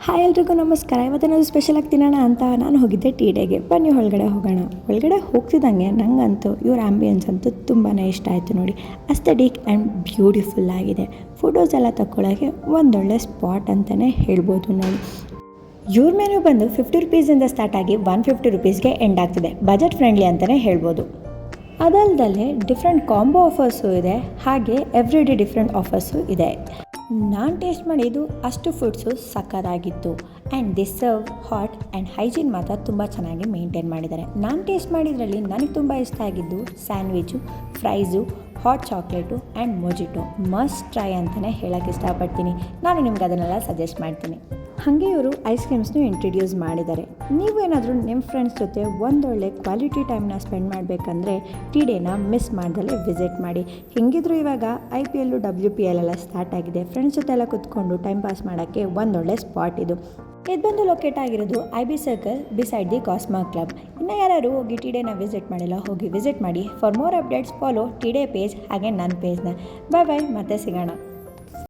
Hi ಎಲ್ರಿಗೂ ನಮಸ್ಕಾರ. ಇವತ್ತೇನಾದರೂ ಸ್ಪೆಷಲಾಗಿ ತಿನ್ನೋಣ ಅಂತ ನಾನು ಹೋಗಿದ್ದೆ ಟೀ ಡೇಗೆ. ಬನ್ನಿ ಒಳಗಡೆ ಹೋಗೋಣ. ಒಳಗಡೆ ಹೋಗ್ತಿದ್ದಂಗೆ ನನಗಂತೂ ಇವ್ರ ಆ್ಯಂಬಿಯನ್ಸ್ ಅಂತೂ ತುಂಬಾ ಇಷ್ಟ ಆಯಿತು ನೋಡಿ. ಅಸ್ಥೆಟಿಕ್ ಆ್ಯಂಡ್ ಬ್ಯೂಟಿಫುಲ್ ಆಗಿದೆ. ಫೋಟೋಸ್ ಎಲ್ಲ ತಗೊಳ್ಳೋಕ್ಕೆ ಒಂದೊಳ್ಳೆ ಸ್ಪಾಟ್ ಅಂತಲೇ ಹೇಳ್ಬೋದು ನೋಡಿ. ಇವ್ರ ಮೆನು ಬಂದು 50 ರುಪೀಸಿಂದ ಸ್ಟಾರ್ಟ್ ಆಗಿ 150 ರುಪೀಸ್ಗೆ ಎಂಡ್ ಆಗ್ತಿದೆ. ಬಜೆಟ್ ಫ್ರೆಂಡ್ಲಿ ಅಂತಲೇ ಹೇಳ್ಬೋದು. ಅದಲ್ಲದೆ ಡಿಫ್ರೆಂಟ್ ಕಾಂಬೋ ಆಫರ್ಸು ಇದೆ, ಹಾಗೆ ಎವ್ರಿ ಡೇ ಡಿಫ್ರೆಂಟ್ ಆಫರ್ಸು ಇದೆ. ನಾನು ಟೇಸ್ಟ್ ಮಾಡಿದ್ದು ಅಷ್ಟು ಫುಡ್ಸು ಸಕ್ಕತ್ತಾಗಿತ್ತು. And the serve hot and hygiene ಮಾತ್ರ ತುಂಬ ಚೆನ್ನಾಗಿ ಮೇಂಟೈನ್ ಮಾಡಿದ್ದಾರೆ. ನಾನು ಟೇಸ್ಟ್ ಮಾಡಿದ್ರಲ್ಲಿ ನನಗೆ ತುಂಬ ಇಷ್ಟ ಆಗಿದ್ದು sandwich, fries, hot chocolate and mojito must try ಅಂತಲೇ ಹೇಳೋಕ್ಕೆ ಇಷ್ಟಪಡ್ತೀನಿ. ನಾನು ನಿಮ್ಗೆ ಅದನ್ನೆಲ್ಲ ಸಜೆಸ್ಟ್ ಮಾಡ್ತೀನಿ. ಹಾಗೆ ಇವರು ಐಸ್ ಕ್ರೀಮ್ಸ್ನು ಇಂಟ್ರಡ್ಯೂಸ್ ಮಾಡಿದ್ದಾರೆ. ನೀವು ಏನಾದರೂ ನಿಮ್ಮ ಫ್ರೆಂಡ್ಸ್ ಜೊತೆ ಒಂದೊಳ್ಳೆ ಕ್ವಾಲಿಟಿ ಟೈಮ್ನ ಸ್ಪೆಂಡ್ ಮಾಡಬೇಕಂದ್ರೆ ಟೀ ಡೇನ ಮಿಸ್ ಮಾಡ್ದಲೇ ವಿಸಿಟ್ ಮಾಡಿ. ಹೆಂಗಿದ್ರು ಇವಾಗ IPL WPL ಎಲ್ಲ ಸ್ಟಾರ್ಟ್ ಆಗಿದೆ. ಫ್ರೆಂಡ್ಸ್ ಜೊತೆ ಎಲ್ಲ ಕೂತ್ಕೊಂಡು ಟೈಮ್ ಪಾಸ್ ಮಾಡೋಕ್ಕೆ ಒಂದೊಳ್ಳೆ ಸ್ಪಾಟ್ ಇದು. ಇದು ಬಂದು ಲೊಕೇಟ್ ಆಗಿರೋದು IB circle beside the Cosmo club. ಇನ್ನು ಯಾರು ಹೋಗಿ ಟೀ ಡೇನ ವಿಸಿಟ್ ಮಾಡಿಲ್ಲ, ಹೋಗಿ ವಿಸಿಟ್ ಮಾಡಿ. For more updates follow tea day page ಹಾಗೆ ನನ್ನ ಪೇಜ್ನ. ಬಾಯ್ ಬಾಯ್, ಮತ್ತೆ ಸಿಗೋಣ.